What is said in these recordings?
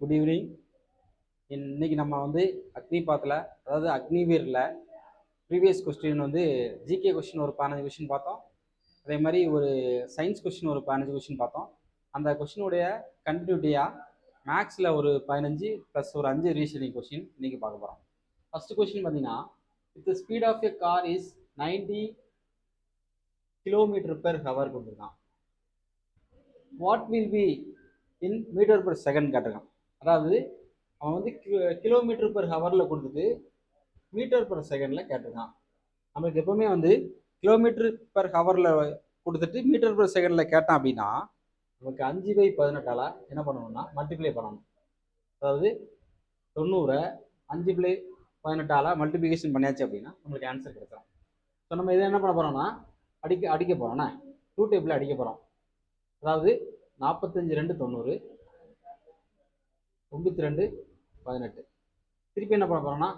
Good evening. இன்னைக்கு நம்ம வந்து அக்னி பாத்தில், அதாவது அக்னிவீரில் ப்ரீவியஸ் கொஸ்டின் வந்து ஜிகே கொஸ்டின் ஒரு 15 கொஸ்டின் பார்த்தோம். அதே மாதிரி ஒரு சயின்ஸ் கொஸ்டின் ஒரு 15 கொஸ்டின் பார்த்தோம். அந்த கொஸ்டினுடைய கண்டினியூட்டியாக மேக்ஸில் ஒரு 15 ப்ளஸ் ஒரு 5 ரீசனிங் கொஸ்டின் இன்னைக்கு பார்க்க போகிறோம். ஃபர்ஸ்ட் கொஸ்டின் பார்த்தீங்கன்னா, with speed of a car is 90 km/h கொடுத்துருக்கான். What will be in metre per second கேட்டிருக்கான். அதாவது அவன் வந்து km/h கொடுத்துட்டு மீட்டர் பர் செகண்டில் கேட்டிருக்கான். நம்மளுக்கு எப்பவுமே வந்து km/h கொடுத்துட்டு மீட்டர் பர் செகண்டில் கேட்டான் அப்படின்னா நமக்கு 5/18 என்ன பண்ணணும்னா மல்டிப்ளை பண்ணணும். அதாவது 90 5/18 மல்டிப்ளிகேஷன் பண்ணியாச்சு அப்படின்னா நம்மளுக்கு ஆன்சர் கிடைச்சிடும். ஸோ நம்ம இதை என்ன பண்ண போகிறோம்னா அடிக்க போகிறோம்னா 2 டேபிள் அடிக்க போகிறோம். அதாவது 45 2 90 92 18. திருப்பி என்ன பண்ண போகிறோம்னா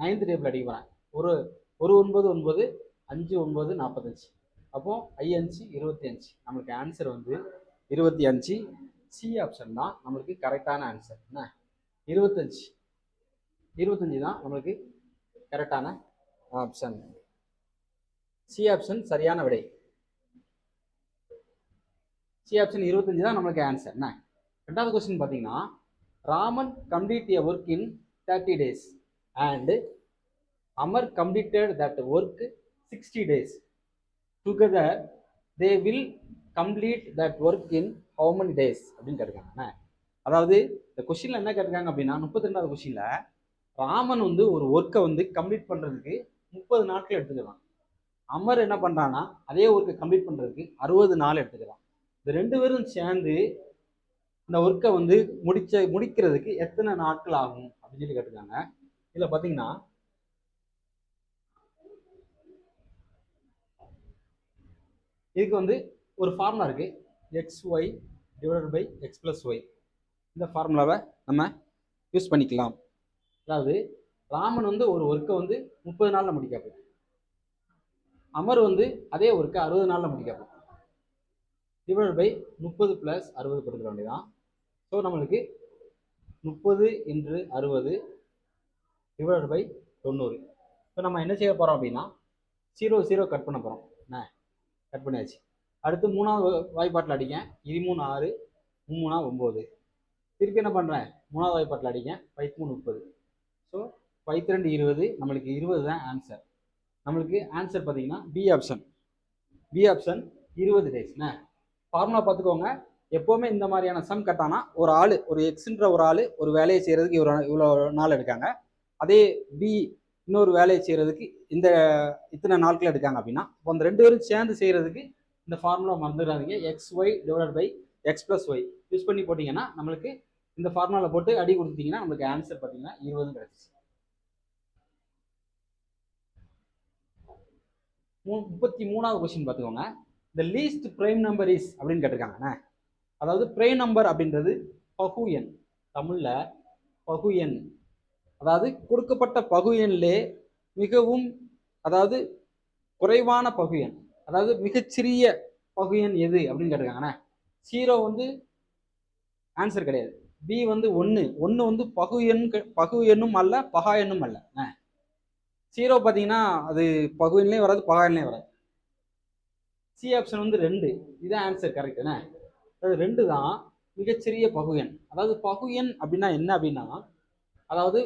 9th டேபிள் அடிக்க போகிறேன். ஒரு 9 9 5 9 45. அப்போ 5 25. நம்மளுக்கு ஆன்சர் வந்து 25. சி ஆப்ஷன் தான் நம்மளுக்கு கரெக்டான ஆன்சர். என்ன 25 தான் நம்மளுக்கு கரெக்டான ஆப்ஷன். சி ஆப்ஷன் சரியான விடை. சி ஆப்ஷன் 25 தான் நம்மளுக்கு ஆன்சர். என்ன ரெண்டாவது கொஸ்டின் பார்த்தீங்கன்னா, Raman complete a work in 30 days and Amar completed that work 60 days. Together they will complete that work in how many days அப்படின்னு கேட்டிருக்காங்க. அதாவது இந்த கொஸ்டின்ல என்ன கேட்டிருக்காங்க அப்படின்னா, 32வது கொஸ்டின்ல ராமன் வந்து ஒரு ஒர்க்கை வந்து கம்ப்ளீட் பண்றதுக்கு 30 நாட்கள் எடுத்துக்கலாம். அமர் என்ன பண்றான்னா அதே ஒர்க்கை கம்ப்ளீட் பண்றதுக்கு 60 நாள் எடுத்துக்கலாம். இந்த 2 பேரும் சேர்ந்து இந்த ஒர்க்கை வந்து முடிக்கிறதுக்கு எத்தனை நாட்கள் ஆகும் அப்படின்னு சொல்லி கேட்டிருக்காங்க. இதுல பாத்தீங்கன்னா இதுக்கு வந்து ஒரு ஃபார்முலா இருக்கு, xy divided by x + y. இந்த ஃபார்முலாவை நம்ம யூஸ் பண்ணிக்கலாம். அதாவது ராமன் வந்து ஒரு ஒர்க்கை வந்து 30 நாள்ல முடிக்காது, அமர் வந்து அதே ஒர்க்கை 60 நாள்ல முடிக்காது. டிவைடட் பை 30 + 60 கொடுத்துட வேண்டியதான். ஸோ நம்மளுக்கு 30 × 60 டிவைடட் பை 90. இப்போ நம்ம என்ன செய்ய போறோம் அப்படின்னா 0 0 கட் பண்ண போறோம். என்ன கட் பண்ணியாச்சு. அடுத்து 3வது வாய்ப்பாட்டில் அடிக்க 23 6 3 9. திருப்பி என்ன பண்ணுறேன் 3வது வாய்ப்பாட்டில் அடிக்க 5 30. ஸோ 5 2 20. நம்மளுக்கு 20 தான் ஆன்சர். நம்மளுக்கு ஆன்சர் பார்த்தீங்கன்னா பி ஆப்ஷன். 20 days. என்ன ஃபார்முலா பார்த்துக்கோங்க. எப்போவுமே இந்த மாதிரியான சம் கட்டானா ஒரு ஆள், ஒரு எக்ஸ்ன்ற ஒரு ஆள் ஒரு வேலையை செய்யறதுக்கு இவ்வளோ நாள் எடுக்காங்க. அதே பி இன்னொரு வேலையை செய்யறதுக்கு இத்தனை நாட்கள் எடுக்காங்க அப்படின்னா இப்போ அந்த 2 பேரும் சேர்ந்து செய்யறதுக்கு இந்த ஃபார்முலா மறந்துடாதீங்க. xy divided by x + y use பண்ணி போட்டிங்கன்னா நம்மளுக்கு இந்த ஃபார்முலாவில் போட்டு அடி கொடுத்தீங்கன்னா நம்மளுக்கு ஆன்சர் பார்த்தீங்கன்னா 20 கிடைச்சிச்சு. 33வது கொஸ்டின் பார்த்துக்கோங்க. the least prime number is அப்படின்னு கேட்டிருக்காங்க. அதாவது பிரைம் நம்பர் அப்படின்றது பகு எண். தமிழ்ல பகு எண், அதாவது கொடுக்கப்பட்ட பகு எண்ணிலே மிகவும், அதாவது குறைவான பகு எண், அதாவது மிகச்சிறிய பகு எண் எது அப்படின்னு கேட்டிருக்காங்க. 0 வந்து ஆன்சர் கிடையாது. பி வந்து 1 வந்து பகு எண்ணும் அல்ல பகா எண்ணும் அல்ல. 0 பார்த்தீங்கன்னா அது பகு எண்ணிலே வராது பகா எண்ணிலே வராது. சி ஆப்ஷன் வந்து 2. இதுதான் ஆன்சர் கரெக்ட். அது 2 தான் மிகச்சிறிய பகு எண். அதாவது பகு எண் அப்படின்னா என்ன அப்படின்னா, அதாவது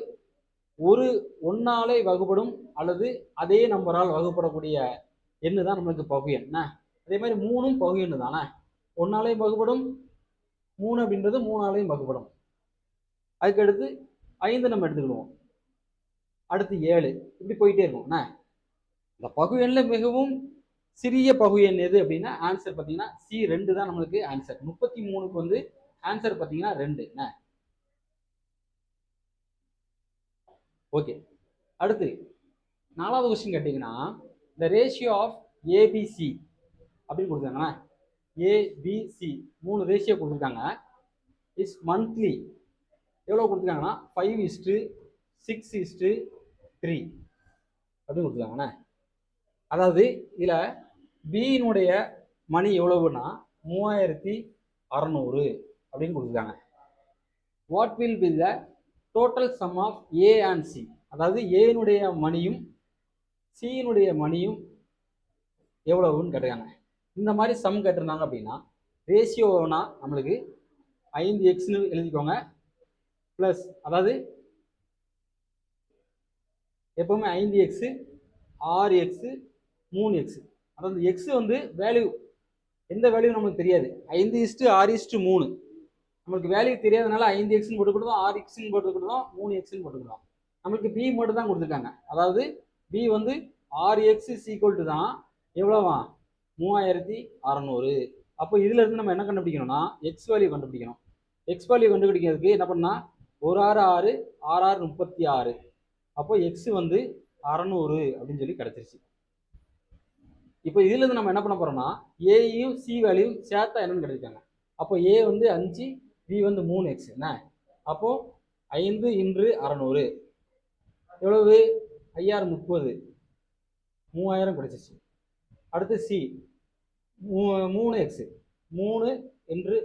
ஒரு 1ஆலே வகுப்படும் அல்லது அதே நம்பரால் வகுப்படக்கூடிய எண்ணு தான் நம்மளுக்கு பகு எண். அதே மாதிரி 3ம் பகு எண்ணு தானே. 1ஆலையும் வகுப்படும், 3 அப்படின்றது 3ஆலையும் வகுப்படும். அதுக்கடுத்து 5 நம்ம எடுத்துக்கிடுவோம், அடுத்து 7, இப்படி போயிட்டே இருக்கும். இந்த பகு எண்ணில் மிகவும் சிறிய பகு எண் எது அப்படின்னா ஆன்சர் பார்த்தீங்கன்னா சி 2 தான் நம்மளுக்கு ஆன்சர். 33க்கு வந்து ஆன்சர் பார்த்தீங்கன்னா 2. ஓகே, அடுத்து 4வது கொஸ்டின் கேட்டீங்கன்னா, the ratio of ABC அப்படின்னு கொடுத்துருக்காங்க. ABC 3 ரேஷியோ கொடுத்துருக்காங்க. இஸ் மந்த்லி எவ்வளோ கொடுத்துருக்காங்கன்னா 5:6:3 அப்படின்னு கொடுத்துருக்காங்க. அதாவது இதுல பியினுடைய மணி எவ்வளவுன்னா 3600 அப்படின்னு கொடுத்துருக்காங்க. What will be the total sum of A and C, அதாவது ஏனுடைய மணியும் சியினுடைய மணியும் எவ்வளவுன்னு கேட்டிருக்காங்க. இந்த மாதிரி சம் கேட்டிருந்தாங்க அப்படின்னா ரேஷியோனா நம்மளுக்கு 5x எழுதிக்கோங்க. ப்ளஸ் அதாவது எப்பவுமே 5x 6x 3x, அதாவது எக்ஸ் வந்து வேல்யூ எந்த வேல்யூ நமக்கு தெரியாது. 5:6:3 நம்மளுக்கு வேல்யூ தெரியாதனால 5x போட்டுக்கிட்டோம், 6x போட்டுக்கிட்டோம், 3x போட்டுக்கிட்டோம். நம்மளுக்கு பி மட்டும் தான் கொடுத்துருக்காங்க. அதாவது பி வந்து 6x = தான் எவ்வளோவா 3600. அப்போ இதுல இருந்து நம்ம என்ன கண்டுபிடிக்கணும்னா எக்ஸ் வேல்யூ கண்டுபிடிக்கணும். எக்ஸ் வேல்யூ கண்டுபிடிக்கிறதுக்கு என்ன பண்ணா 1 6 6 6 6 36. அப்போ எக்ஸ் வந்து 600 அப்படின்னு சொல்லி கிடைச்சிருச்சு. இப்போ இதுல இருந்து நம்ம என்ன பண்ண போறோம்னா ஏயும் சி வேல்யூ சேர்த்தா என்னன்னு கிடைச்சிருக்காங்க. அப்போ ஏ வந்து 5, பி வந்து 3x என்ன. அப்போ 5 × 600 எவ்வளவு 5030, 3000 கிடைச்சிச்சு. அடுத்து சி 3x 3 ×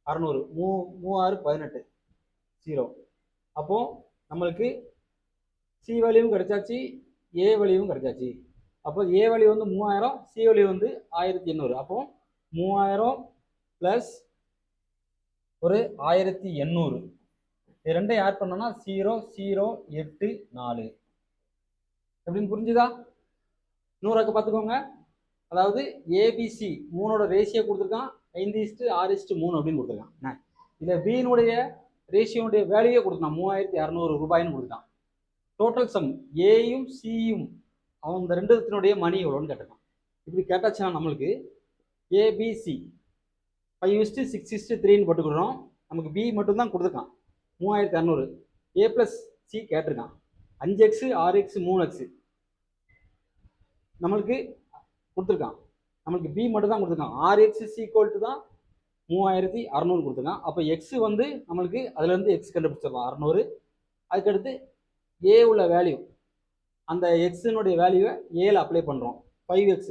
600 3 6 18 0. அப்போ நம்மளுக்கு சி வேல்யூவும் கிடைச்சாச்சு, ஏ வேல்யூவும் கிடைச்சாச்சு. அப்போ ஏ வேல்யூ வந்து 3000, சி வேல்யூ வந்து 1800. அப்போ 3000 + ஒரு 1800 இது ரெண்டையும் ஆட் பண்ணோம்னா 0084 எப்படின்னு புரிஞ்சுதா? 100 பார்த்துக்கோங்க. அதாவது ஏபிசி 3ஓட ரேஷியோ கொடுத்துருக்கான் 5:6:3 அப்படின்னு கொடுத்துருக்கான். இதில் பியினுடைய ரேஷியோடைய வேல்யூவே கொடுத்துருக்கான் 3600 ரூபாய்ன்னு கொடுத்துட்டான். டோட்டல் சம் ஏயும் சியும் அவன் இந்த ரெண்டுத்தினுடைய மணி எவ்வளோன்னு கேட்டிருக்கான். இப்படி கேட்டாச்சுன்னா நம்மளுக்கு ஏபிசி 5:6:3ன்னு போட்டுக்கிறோம். நமக்கு பி மட்டும் தான் கொடுத்துருக்கான் 3600. ஏ + சி கேட்டிருக்கான் 5x 6x 3x நம்மளுக்கு கொடுத்துருக்கான். நம்மளுக்கு பி மட்டும் தான் கொடுத்துருக்கான். 6x = தான் 3600 கொடுத்துருக்கான். அப்போ எக்ஸ் வந்து நம்மளுக்கு அதுல இருந்து எக்ஸ் கண்டுபிடிச்சிடலாம் 600. அதுக்கடுத்து ஏ உள்ள வேல்யூ அந்த எக்ஸினுடைய வேல்யூவை ஏல அப்ளை பண்றோம். 5x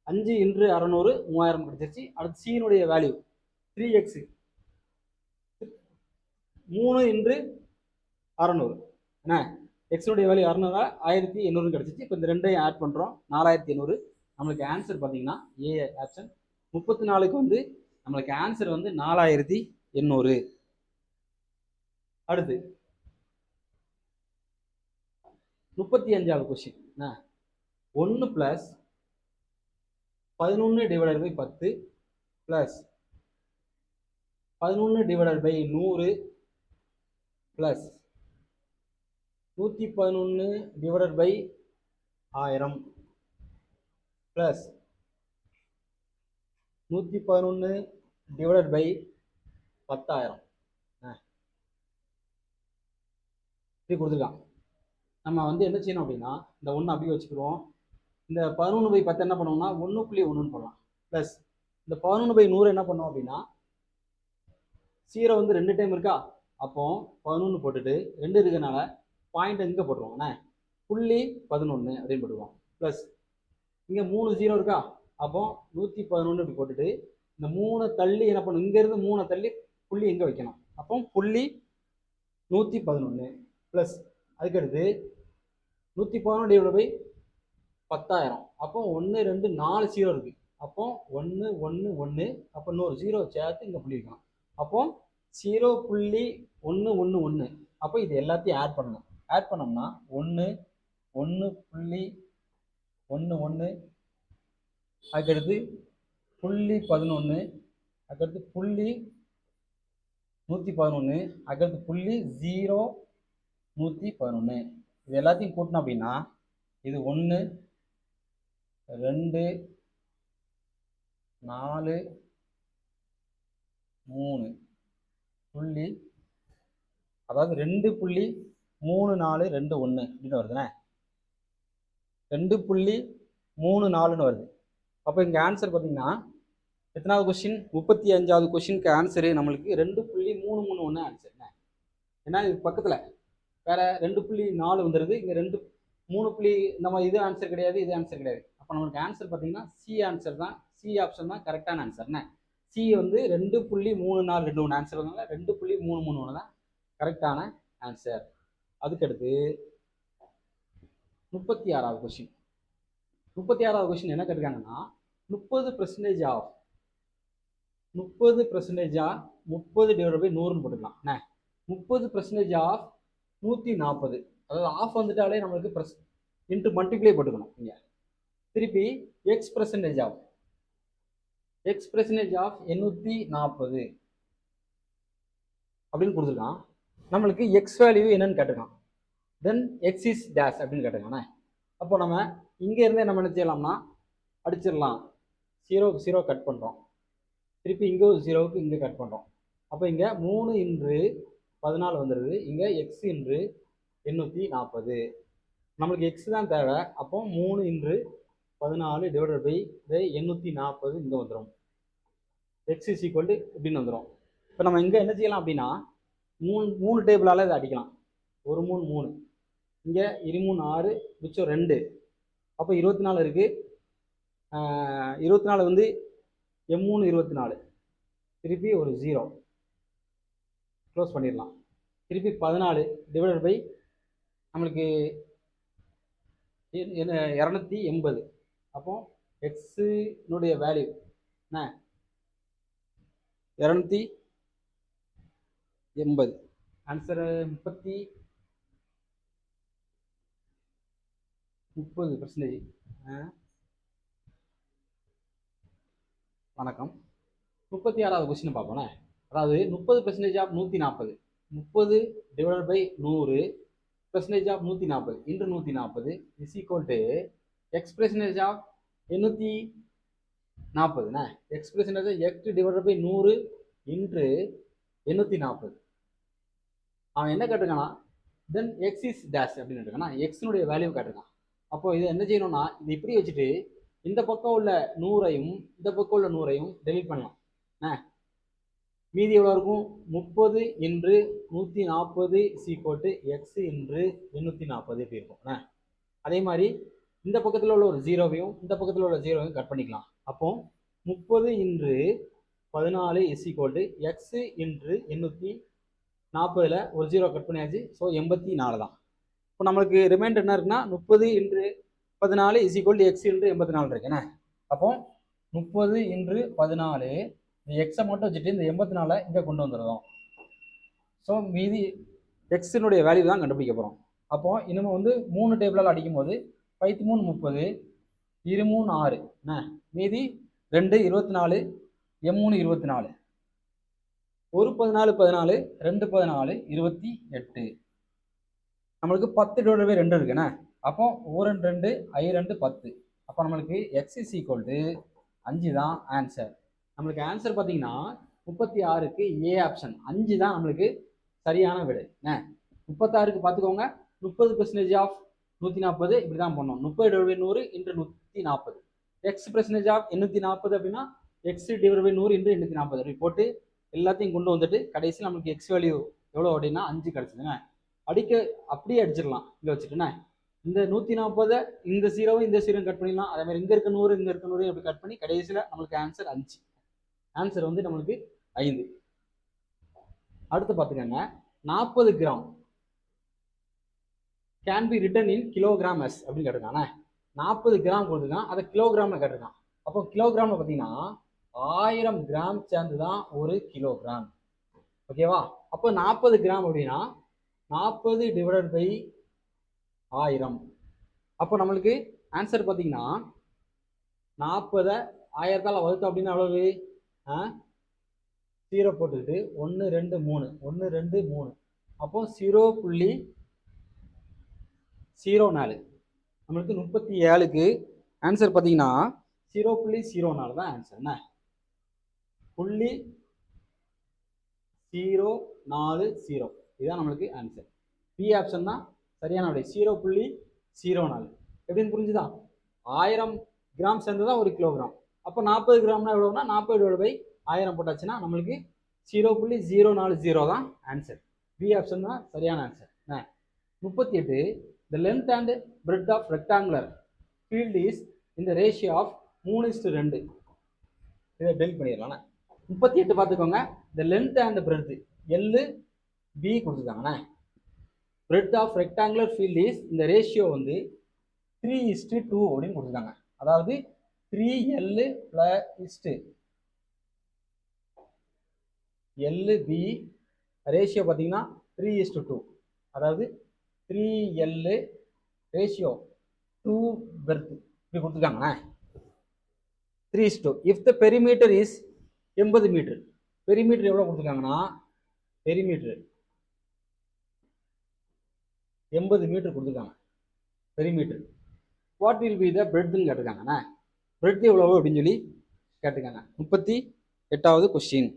5 × 600 3000 கிடைச்சிருச்சு. அடுத்து சியினுடைய வேல்யூ 3x 3 × 600 என்ன எக்ஸினுடைய வேல்யூ 600 1800 கிடைச்சிச்சு. இப்போ இந்த ரெண்டையும் ஆட் பண்றோம் 4800. நம்மளுக்கு ஆன்சர் பார்த்தீங்கன்னா ஏ ஆப்ஷன் 34க்கு வந்து நம்மளுக்கு ஆன்சர் வந்து 4800. அடுத்து 35வது கொஸ்டின் 1 + 11 ÷ 10 + 11 ÷ 100 + 111 ÷ 1000 + 111 ÷ 10000 இப்படி கொடுத்துருக்கான். நம்ம வந்து என்ன செய்யணும் அப்படின்னா இந்த 1 அப்படியே வச்சுக்கிறோம். இந்த 11/10 என்ன பண்ணுவோம்னா 1.1ன்னு போடலாம். ப்ளஸ் இந்த 11/100 என்ன பண்ணோம் அப்படின்னா 0 வந்து 2 டைம் இருக்கா. அப்போ 11 போட்டுட்டு 2 இருக்கிறதுனால பாயிண்ட் இங்கே போட்டுருவோம் 0.11 அப்படின்னு போட்டுருவோம். ப்ளஸ் இங்கே 3 0 இருக்கா. அப்போ 111 இப்படி போட்டுட்டு இந்த 3 தள்ளி என்ன பண்ணும் இங்கேருந்து 3 தள்ளி புள்ளி எங்கே வைக்கணும். அப்போ புள்ளி 111 ப்ளஸ் அதுக்கடுத்து 111 ÷ 10,000. அப்போ 1 2 4 0 இருக்கு. அப்போ 1 1 1 அப்போ இன்னொரு 0 சேர்த்து இங்கே புள்ளி வைக்கணும். அப்போ 0.111. அப்போ இது எல்லாத்தையும் ஆட் பண்ணணும். ஆட் பண்ணோம்னா 1 1.11 அதுக்கடுத்து புள்ளி 11 அதுக்கடுத்து புள்ளி 111 அதுக்கடுத்து புள்ளி 0 111 இது எல்லாத்தையும் கூட்டணும் அப்படின்னா இது 1 2 4 3 புள்ளி அதாவது 2.3421 அப்படின்னு வருதுண்ணே. 2.34ன்னு வருது. அப்போ இங்கே ஆன்சர் பார்த்தீங்கன்னா எத்தனாவது கொஸ்டின் 35வது கொஸ்டினுக்கு ஆன்சரு நம்மளுக்கு 2.331 ஆன்சர். ஏன்னா இது பக்கத்தில் வேற 2.4 வந்துடுது. இங்கே 3. நம்ம இது ஆன்சர் கிடையாது, இது ஆன்சர் கிடையாது. அப்போ நம்மளுக்கு ஆன்சர் பார்த்தீங்கன்னா சி ஆன்சர் தான். சி ஆப்ஷன் தான் கரெக்டான ஆன்சர். என்ன சி வந்து 2.3421 ஆன்சர் வந்தாங்க. 2.331 தான் கரெக்டான ஆன்சர். அதுக்கடுத்து 36வது கொஸ்டின். 36வது கொஸ்டின் என்ன கேட்டிருக்காங்கன்னா 30% ஆஃப் 30% 30/100ன்னு போட்டுக்கலாம் என்ன. 30% ஆஃப் 140, அதாவது ஆஃப் வந்துட்டாலே நம்மளுக்கு இன்ட்டு மல்டிப்ளை போட்டுக்கணும் இங்க. திருப்பி x% ஆஃப் 840 அப்படின்னு கொடுத்துருக்கான். நம்மளுக்கு எக்ஸ் வேல்யூ என்னன்னு கேட்டிருக்கான். தென் எக்ஸ் இஸ் டேஷ் அப்படின்னு கேட்டிருக்கானே. அப்போ நம்ம இங்கே இருந்தே நம்ம என்ன செய்யலாம்னா அடிச்சிடலாம். 0க்கு 0 கட் பண்ணுறோம், திருப்பி இங்கே ஒரு 0க்கு இங்கே கட் பண்ணுறோம். அப்போ இங்கே 3×14 வந்துடுது. இங்கே எக்ஸ் இன்று 840, நம்மளுக்கு எக்ஸ் தான் தேவை. அப்போ 3×14 டிவைடட் பை 840 இங்கே வந்துடும். எக்ஸ் இஸ் ஈக்குவல் டு இப்படின்னு வந்துடும். இப்போ நம்ம இங்கே என்ன செய்யலாம் அப்படின்னா மூணு டேபிளால் இதை அடிக்கலாம். 1 3 3, இங்கே 2 3 6, மிச்சம் 2. அப்போ 24 இருக்குது. 24 வந்து M3 24, திருப்பி ஒரு 0 க்ளோஸ் பண்ணிடலாம். திருப்பி 14 டிவைடட் பை நம்மளுக்கு 280. அப்போ எக்ஸினுடைய வேல்யூ என்ன 280. ஆன்சர் 30%. வணக்கம். 36வது கொஸ்டின் பார்ப்போண்ணே. அதாவது 30% of 140, 30 divided by 100% of 140 into 140 is equal to X% of 840. X% X divided by 100 into 840. அவன் என்ன கேட்டிருக்கானா தென் எக்ஸ் இஸ் டேஷ் அப்படின்னு கேட்டிருக்கானா எக்ஸினுடைய வேல்யூ கேட்டிருக்கான். அப்போ இதை என்ன செய்யணும்னா இது இப்படி வச்சுட்டு இந்த பக்கம் உள்ள 100ஐயும் இந்த பக்கம் உள்ள 100ஐயும் டெலீட் பண்ணலாம். மீதி எவ்வளோ இருக்கும் 30×140 இஸ் ஈக்குவல் டு எக்ஸ் இன்று 840 இப்படி இருக்கும். அதே மாதிரி இந்த பக்கத்தில் உள்ள ஒரு 0வையும் இந்த பக்கத்தில் உள்ள 0வையும் கட் பண்ணிக்கலாம். அப்போ 30×14 இஸ் ஈக்குவல் டு எக்ஸ் இன்று 840 ஒரு 0 கட் பண்ணியாச்சு. ஸோ 84 தான். இப்போ நம்மளுக்கு ரிமைண்டர் என்ன இருக்குன்னா 30×14 இஸ் ஈக்குவல் டு எக்ஸ் இன்று 84 இருக்குண்ணே. அப்போ 30×14 இந்த எக்ஸை மட்டும் வச்சுட்டு இந்த 84 இங்கே கொண்டு வந்துடுறோம். ஸோ மீதி எக்ஸினுடைய வேல்யூ தான் கண்டுபிடிக்க போகிறோம். அப்போ இனிமேல் வந்து 3 டேபிளால் அடிக்கும் போது 5 3 30, 2 3 6 என்ன, மீதி 2 24, M3 24, 1 14 14, 2 14 28. நம்மளுக்கு 10 டிவைடட் பை 2 இருக்குண்ணே. அப்போ 1 2 I 2 10. அப்போ நம்மளுக்கு எக்ஸ் இஸ் ஈக்குவல் டு 5 தான் ஆன்சர். நம்மளுக்கு ஆன்சர் பார்த்தீங்கன்னா 36க்கு ஏ ஆப்ஷன் 5 தான் நம்மளுக்கு சரியான விடை. 36க்கு பார்த்துக்கோங்க. 30% ஆஃப் 140 இப்படி தான் பண்ணோம். 30 divide by 100 into 140. X% of 840 அப்படின்னா எக்ஸ் டிவைட் பை 100 இன்ட்டு 840 அப்படி போட்டு எல்லாத்தையும் கொண்டு வந்துட்டு கடைசியில் நம்மளுக்கு எக்ஸ் வேல்யூ எவ்வளோ அப்படின்னா 5 கிடச்சிதுங்க. அடிக்க அப்படியே அடிச்சிடலாம் இங்கே வச்சுட்டுண்ணே. இந்த 140 இந்த 0 இந்த 0 கட் பண்ணிடலாம். அதே மாதிரி இங்கே இருக்க 100 இங்கே இருக்க 100 அப்படி கட் பண்ணி கடைசியில் நம்மளுக்கு ஆன்சர் 5. ஆன்சர் வந்து நம்மளுக்கு 5. அடுத்து பார்த்துக்கோங்க. 40 gram can be written in kilograms அப்படின்னு கேட்டிருக்கானே. 40 கிராம் கொடுத்துருக்கான், அதை கிலோகிராமில் கேட்டிருக்கான். அப்போ கிலோகிராமில் பார்த்தீங்கன்னா 1000 கிராம் சேர்ந்து தான் 1 கிலோகிராம். ஓகேவா? அப்போ 40 கிராம் அப்படின்னா 40 டிவைடட் பை 1000. அப்போ நம்மளுக்கு ஆன்சர் பார்த்தீங்கன்னா 40 1000ஆல் வகுத்தோம் அப்படின்னா எவ்வளவு 0 போட்டுக்கிட்டு 1 2 3 1 2 3. அப்போ 0.04 நம்மளுக்கு 37க்கு ஆன்சர் பார்த்தீங்கன்னா 0.04 தான் ஆன்சர். என்ன 0.040 இதுதான் நம்மளுக்கு ஆன்சர். பி ஆப்ஷன் தான் சரியான விடை. 0.04 எப்படின்னு புரிஞ்சுதா? 1000 கிராம் சேர்ந்து தான் 1 கிலோகிராம். அப்போ 40 கிராம்னா எவ்வளோனா 40 டிவைட் பை 1000 போட்டாச்சுன்னா நம்மளுக்கு 0.040 தான் ஆன்சர். பி ஆப்ஷன் தான் சரியான answer. 38 the length and breadth of rectangular field is in the ratio of 3:2. இதை டெலிட் பண்ணிடலாம். 38 பார்த்துக்கோங்க. the length and breadth L B கொடுத்துருக்காங்கண்ணே. Breadth of rectangular field is, இந்த ரேஷியோ வந்து 3:2 அப்படின்னு கொடுத்துருக்காங்க. அதாவது 3L LB ரேஷியோ பார்த்தீங்கன்னா 3:2. அதாவது 3L ரேஷியோ 2 பெர்த் இப்படி கொடுத்துருக்காங்கண்ணே. 3:2. If the perimeter is 80 metre. Perimeter எவ்வளோ கொடுத்துருக்காங்கன்னா, பெரிமீட்டர் 80 மீட்டர் கொடுத்துருக்காங்க. Perimeter what will be the பிரெட்னு கேட்டிருக்காங்கண்ணே. பிரெட் எவ்வளவு அப்படின்னு சொல்லி கேட்டிருக்காங்க. 38வது கொஸ்டின்.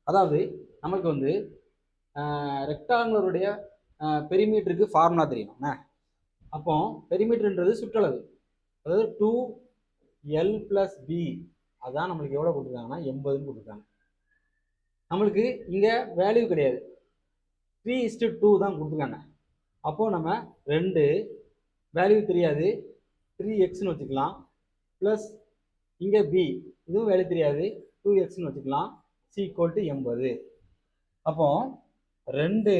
அதாவது நமக்கு வந்து ரெக்டாங்குலருடைய பெரிமீட்டருக்கு ஃபார்முலா தெரியணும்ண்ணே. அப்போ பெரிமீட்டர்ன்றது சுற்றளவு, அதாவது 2L + B. அதான் நம்மளுக்கு எவ்வளோ கொடுத்துருக்காங்கன்னா 80ன்னு கொடுத்துருக்காங்க. நம்மளுக்கு இங்கே வேல்யூ கிடையாது, 3:2 தான் கொடுத்துருக்காங்க. அப்போது நம்ம 2 வேல்யூ தெரியாது, 3xன்னு வச்சுக்கலாம். ப்ளஸ் இங்கே B, இதுவும் வேல்யூ தெரியாது, 2xன்னு வச்சுக்கலாம். C = 80. அப்போ 2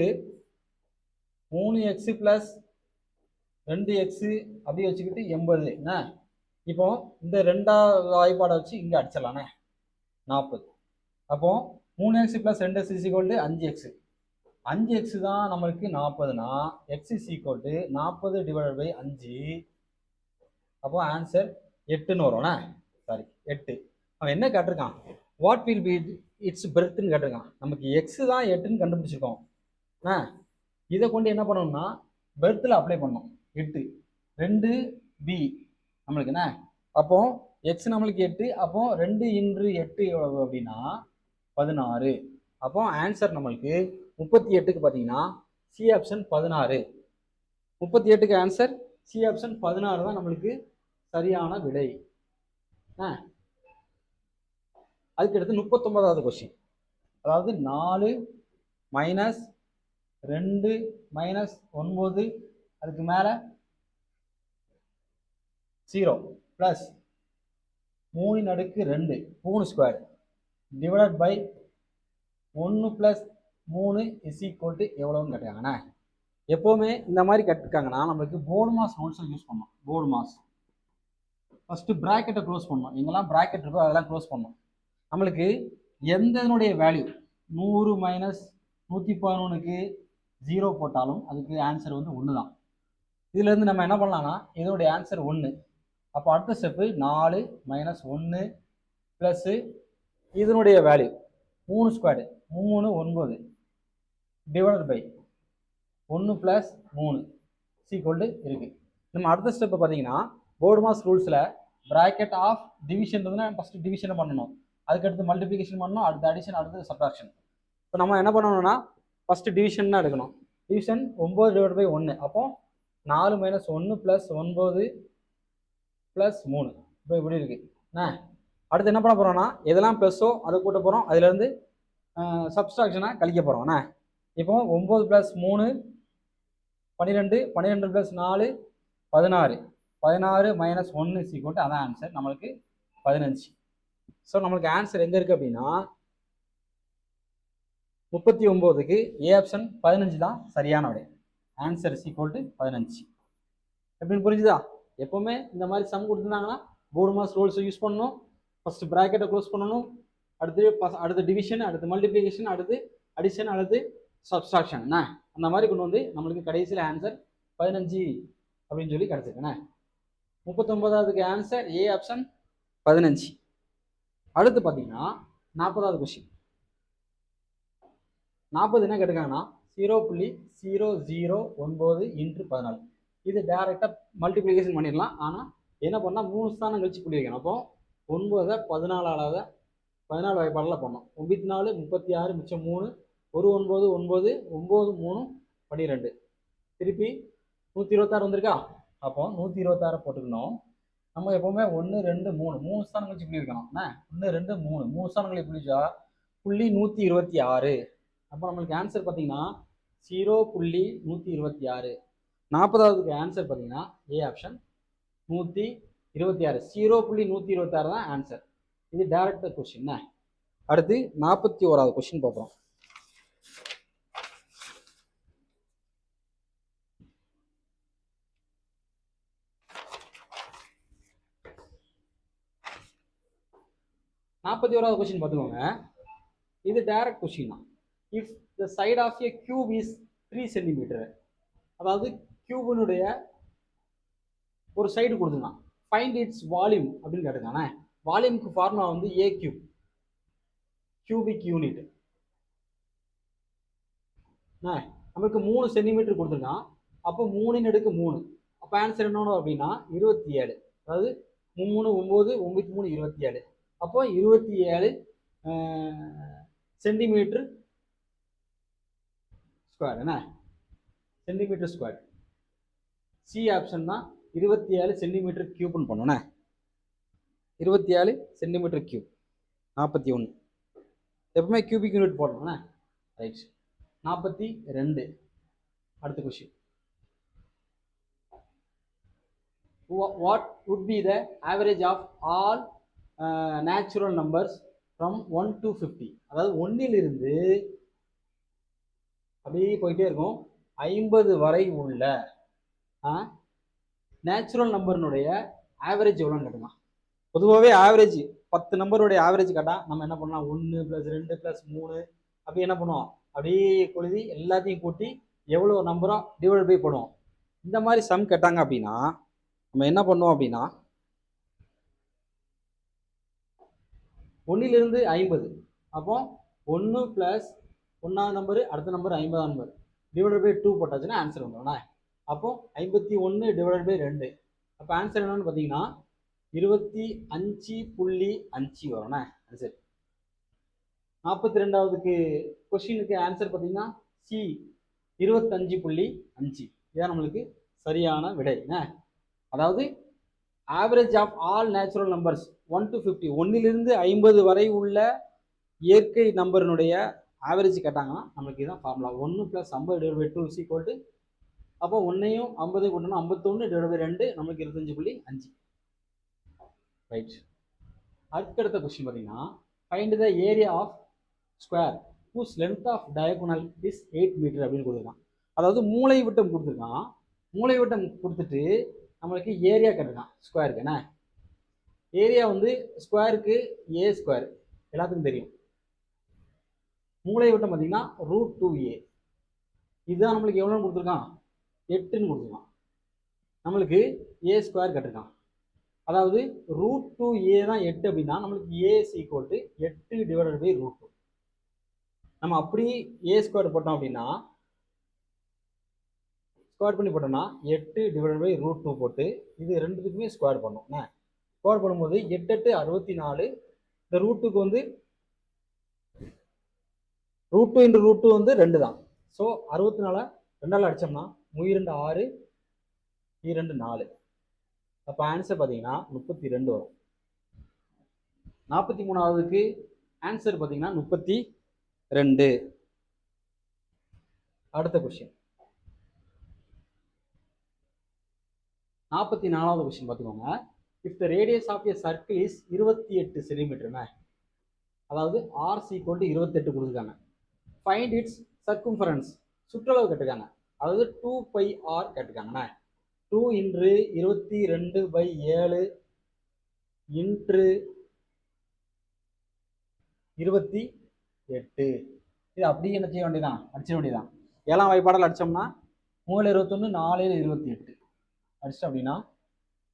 3x + 2x அப்படி வச்சுக்கிட்டு 80 என்ன. இப்போ இந்த ரெண்டாவது வாய்ப்பாடை வச்சு இங்கே அடிச்சிடலாண்ணே, 40. அப்போ 3x + 2x = 5x. 5x தான் நம்மளுக்கு 40னா x = 40/5. அப்போ ஆன்சர் 8ன்னு வரும்ண்ணே. சாரி 8. அவன் என்ன கேட்டிருக்கான், வாட் வில் பி இட்ஸ் பிரெத்ன்னு கேட்டிருக்கான். நமக்கு x தான் 8ன்னு கண்டுபிடிச்சிருக்கோம். இதை கொண்டு என்ன பண்ணணும்னா பெர்த்தில் அப்ளை பண்ணோம். 8 2B நம்மளுக்கு என்ன. அப்போ x நம்மளுக்கு 8. அப்போ 2 × 8 எவ்வளவு அப்படின்னா 16. அப்போ ஆன்சர் நம்மளுக்கு 38க்கு பார்த்தீங்கன்னா சி ஆப்ஷன் 16. 38க்கு ஆன்சர் சி ஆப்ஷன் 16 தான் நம்மளுக்கு சரியான விடை. அதுக்கடுத்து 39வது கொஸ்டின். அதாவது 4 - 2 - 9 அதுக்கு மேலே 0 ப்ளஸ் 3/2 3² டிவைடட் பை 1 + 3 = எவ்வளோன்னு கேட்டாங்கண்ணே. எப்போவுமே இந்த மாதிரி கட்டிருக்காங்கன்னா நம்மளுக்கு போர்டு மாஸ் ரூல்ஸை யூஸ் பண்ணணும். போர்டு மாஸ் ஃபஸ்ட்டு ப்ராக்கெட்டை க்ளோஸ் பண்ணணும். எங்கெல்லாம் ப்ராக்கெட் இருக்கோ அதெல்லாம் க்ளோஸ் பண்ணணும். நம்மளுக்கு எந்த இதனுடைய வேல்யூ 100 - 111க்கு 0 போட்டாலும் அதுக்கு ஆன்சர் வந்து 1 தான். இதுலேருந்து நம்ம என்ன பண்ணலாம்னா இதனுடைய ஆன்சர் 1. அப்போ அடுத்த ஸ்டெப்பு 4 - 1 ப்ளஸ்ஸு இதனுடைய வேல்யூ 3² 3 9 டிவைடட் பை 1 + 3 = இருக்கு. நம்ம அடுத்த ஸ்டெப்பை பார்த்தீங்கன்னா போர்டு மாஸ் ரூல்ஸில் ப்ராக்கெட் ஆஃப் டிவிஷன் இருந்தால் ஃபஸ்ட்டு டிவிஷனை பண்ணணும், அதுக்கடுத்து மல்டிப்ளிகேஷன் பண்ணணும், அடுத்து அடிஷன், அடுத்து சப்ட்ராக்ஷன். இப்போ நம்ம என்ன பண்ணணும்னா ஃபஸ்ட்டு டிவிஷன் தான் எடுக்கணும். டிவிஷன் 9/1. அப்போ 4 - 1 + 9 + 3 இப்போ இப்படி இருக்கு. அடுத்து என்ன பண்ண போகிறோம்னா எதெல்லாம் ப்ளஸ்ஸோ அதை கூட்ட போகிறோம், அதுலேருந்து சப்ஸ்ட்ராக்ஷனை கழிக்க போகிறோம். இப்போ 9 + 3 12 12 + 4 16 16 - 1 = அதான் ஆன்சர் நம்மளுக்கு 15. ஸோ நம்மளுக்கு ஆன்சர் எங்கே இருக்குது அப்படின்னா 39க்கு ஏ ஆப்ஷன் 15 தான் சரியான விடை. ஆன்சர் = 15. எப்படின்னு புரிஞ்சுதா? எப்போவுமே இந்த மாதிரி சம் கொடுத்துருந்தாங்கன்னா போர்டு மாஸ் ரூல்ஸை யூஸ் பண்ணணும். ஃபஸ்ட்டு ப்ராக்கெட்டை க்ளோஸ் பண்ணணும், அடுத்து டிவிஷன், அடுத்து மல்டிப்ளிகேஷன், அடுத்து அடிஷன், அடுத்து சப்ஸ்ட்ராக்ஷன். அந்த மாதிரி கொண்டு வந்து நம்மளுக்கு கடைசியில் ஆன்சர் 15 அப்படின்னு சொல்லி கிடச்சிருக்குண்ணே. 39வது ஆன்சர் ஏ ஆப்ஷன் 15. அடுத்து பார்த்தீங்கன்னா 40வது கொஸ்டின். 40 என்ன கேட்டிருக்காங்கன்னா 0.009 × 14. இது டைரெக்டாக மல்டிப்ளிகேஷன் பண்ணிடலாம். ஆனால் என்ன பண்ணால் 3 ஸ்தானம் கழிச்சு புள்ளி வைக்கணும். அப்போ 9 14 14 வாய்ப்பாடில் பண்ணோம். 94 36 மிச்சம் 3 1 9 9 9 3 12 திருப்பி 126 வந்திருக்கா. அப்போ 126 போட்டுக்கணும். நம்ம எப்போவுமே 1 2 3 ஸ்தானம் கழிச்சு புள்ளி வைக்கணும். 1 2 3 ஸ்தானம் கழிச்சு புள்ளிச்சா புள்ளி 126. அப்போ நம்மளுக்கு ஆன்சர் பார்த்தீங்கன்னா 0.126. 40வது ஆன்சர் பார்த்தீங்கன்னா ஏ ஆப்ஷன் 126. 0.126 தான் ஆன்சர். இது டைரக்ட் கொஸ்டின். அடுத்து 41வது கொஸ்டின் பார்ப்போம். 41வது கொஸ்டின் பார்த்துக்கோங்க. இது டைரக்ட் கொஸ்டின் தான். If the side of a cube is 3 centimetre, அதாவது கியூபினுடைய ஒரு சைடு கொடுத்துருக்கான். ஃபைண்ட் இட்ஸ் வால்யூம் அப்படின்னு கேட்டுக்கானே. வால்யூமுக்கு ஃபார்முலா வந்து ஏ கியூப், கியூபிக் யூனிட். நமக்கு 3 சென்டிமீட்டர் கொடுத்துருக்கான். அப்போ 3 அடுக்கு 3, அப்போ ஆன்சர் என்ன அப்படின்னா 27. அதாவது 3 9 9 3 27. அப்போ 27 சென்டிமீட்டர் ஸ்கொயர். என்ன சென்டிமீட்டர் ஸ்கொயர். சி ஆப்ஷன் தான் 27 சென்டிமீட்டர் கியூப்னு பண்ணோண்ணே. 27 centimetre cube 41. எப்பவுமே கியூபிக் யூனிட் போடணும்ண்ணே. ரைட். 42. அடுத்த question. What would be the average of all natural numbers from 1 to 50? அதாவது 1 இருந்து அப்படியே போயிட்டே இருக்கும் 50 வரை உள்ள நேச்சுரல் நம்பர்னுடைய ஆவரேஜ் எவ்வளோன்னு கேட்டுக்கலாம். பொதுவாகவே ஆவரேஜ் 10 நம்பருடைய ஆவரேஜ் கேட்டால் நம்ம என்ன பண்ணலாம், 1 + 2 + 3 அப்படி என்ன பண்ணுவோம், அப்படியே கொழுதி எல்லாத்தையும் கூட்டி எவ்வளோ நம்பரோ டிவைட் பை பண்ணுவோம். இந்த மாதிரி சம் கேட்டாங்க அப்படின்னா நம்ம என்ன பண்ணுவோம் அப்படின்னா 1 இருந்து 50, அப்போ 1 + 1வது நம்பரு அடுத்த நம்பர் 50ஆம் நம்பர் டிவைட் பை 2 போட்டாச்சுன்னா ஆன்சர் வந்துடும்ண்ணா. அப்போ 51 டிவைட் பை 2, அப்போ ஆன்சர் என்னன்னு பார்த்தீங்கன்னா 25.5 வரும்ண்ணா ஆன்சர். 42வது கொஸ்டினுக்கு ஆன்சர் பார்த்தீங்கன்னா சி 25.5. இதான் நம்மளுக்கு சரியான விடை. அதாவது average of all natural numbers 1 to 50, 1 - 50 வரை உள்ள இயற்கை நம்பரினுடைய ஆவரேஜ் கேட்டாங்கன்னா நம்மளுக்கு இதுதான் ஃபார்முலா. 1 + 50 / 2 = அப்போ 1ஐயும் 50 கூட்டணும் 51 / 2 நம்மளுக்கு 25.5. ரைட். அடுத்த கொஸ்டின் பார்த்தீங்கன்னா find the area of square whose length of diagonal is 8 metre அப்படின்னு கொடுத்துருக்கான். அதாவது மூளை விட்டம் கொடுத்துருக்கான். மூளை விட்டம் கொடுத்துட்டு நம்மளுக்கு ஏரியா கேட்டிருக்கான் ஸ்கொயருக்கு. என்ன ஏரியா வந்து ஸ்கொயருக்கு ஏ ஸ்கொயர் எல்லாத்துக்கும் தெரியும். மூளை விட்டம் பார்த்தீங்கன்னா √2a. இதுதான் நம்மளுக்கு எவ்வளோன்னு கொடுத்துருக்கான், 8ன்னு கொடுத்துருக்கான். நம்மளுக்கு ஏ ஸ்கொயர் கேட்டிருக்கான். அதாவது √2a தான் 8 அப்படின்னா நம்மளுக்கு a = 8 டிவைடட் பை √2. நம்ம அப்படி ஏ ஸ்கொயர் போட்டோம் அப்படின்னா ஸ்கொயர் பண்ணி போட்டோம்னா 8 டிவைடட் பை √2 போட்டு இது ரெண்டுத்துக்குமே ஸ்கொயர் பண்ணோம். ஸ்கொயர் பண்ணும்போது 8 8 64. இந்த √2க்கு வந்து √2 × √2 வந்து 2 தான். ஸோ 64 2ஆல் அடித்தோம்னா 2 6 2 4. அப்போ ஆன்சர் பார்த்தீங்கன்னா 32 வரும். 43வது ஆன்சர் பார்த்தீங்கன்னா 32. அடுத்த கொஸ்டின் 44வது கொஸ்டின் பார்த்துக்கோங்க. If the radius of a circle is 28 centimetre, அதாவது ஆர் = 28 கொடுத்துருக்காங்க. ஃபைண்ட் இட்ஸ் சர்க்கம்ஃபரன்ஸ், சுற்றளவு கேட்டிருக்காங்க. அதாவது 2πr கேட்டிருக்காங்கண்ணா. 2 × 22/7 × 28. இது அப்படியே என்ன செய்ய வேண்டியதான், அடிச்சிட வேண்டியதான். 7ஆம் வாய்ப்பாடால் அடித்தோம்னா 3 21 4 28 அடிச்சிட்டோம் அப்படின்னா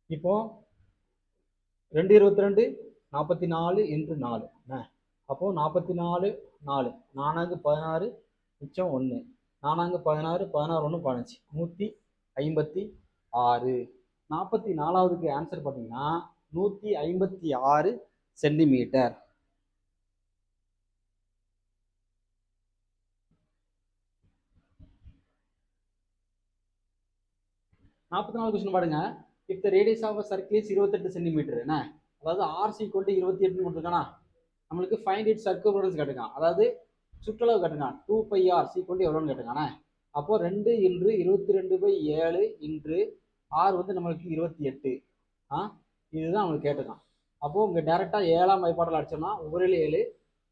இப்போ 2 22 44 × 4. அப்போ 44 4 4 16 மிச்சம் 1 4 16 16 1 15 156. 44வது ஆன்சர் பார்த்தீங்கன்னா 156 சென்டிமீட்டர். கொஸ்டின் பாருங்க. If the radius of circle is 28 centimetre, என்ன அதாவது ஆர் = 28 கொடுத்துருக்கானா, நம்மளுக்கு ஃபைண்ட் இட் சர்க்கம்ஃபரன்ஸ் கேட்டிருக்கான். அதாவது சுற்றளவு கேட்டிருக்கான். 2πr = எவ்வளோன்னு கேட்டிருக்கானே. அப்போ 2 × 22/7 × r வந்து நம்மளுக்கு 28. இதுதான் நம்மளுக்கு கேட்டிருக்கான். அப்போ இங்கே டேரெக்டாக 7ஆம் வாய்ப்பாட்டில் அடிச்சோம்னா 1 7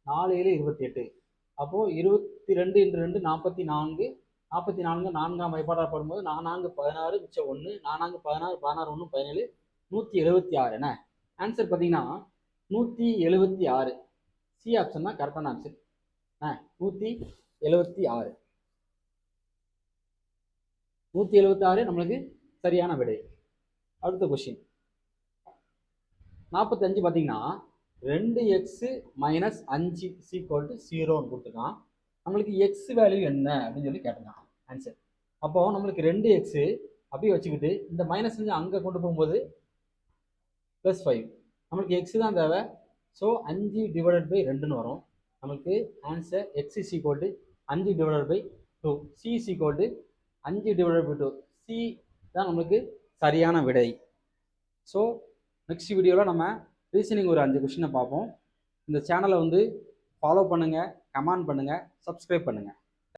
4 7 28. அப்போ 22 × 2 44. 44 4ஆம் வாய்ப்பாடாக போடும்போது 4 16 மிச்சம் 1 4 16 16 1 17 176. என்ன ஆன்சர் பார்த்தீங்கன்னா 176. சி ஆப்ஷன் தான் கரெக்டான ஆன்சர். 176. 176 நம்மளுக்கு சரியான விடை. அடுத்த கொஸ்டின் 45 பார்த்தீங்கன்னா 2x மைனஸ் 5 ஈக்குவல் டு 0ன்னு கொடுத்துருக்கான். நம்மளுக்கு எக்ஸ் வேல்யூ என்ன அப்படின்னு சொல்லி கேட்டிருக்கான் ஆன்சர். அப்போ நம்மளுக்கு 2x அப்படியே வச்சுக்கிட்டு இந்த மைனஸ் அங்கே கொண்டு போகும்போது +5. நம்மளுக்கு எக்ஸ் தான் தேவை. ஸோ 5 டிவைடட் பை 2ன்னு வரும். நம்மளுக்கு answer X is equal to 5 divided by 2. C is equal to 5 divided by 2. C தான் நம்மளுக்கு சரியான விடை. ஸோ நெக்ஸ்ட் வீடியோவில் நம்ம ரீசனிங் ஒரு 5 கொஸ்டினை பார்ப்போம். இந்த சேனலை வந்து ஃபாலோ பண்ணுங்கள், கமெண்ட் பண்ணுங்கள், சப்ஸ்கிரைப் பண்ணுங்கள்.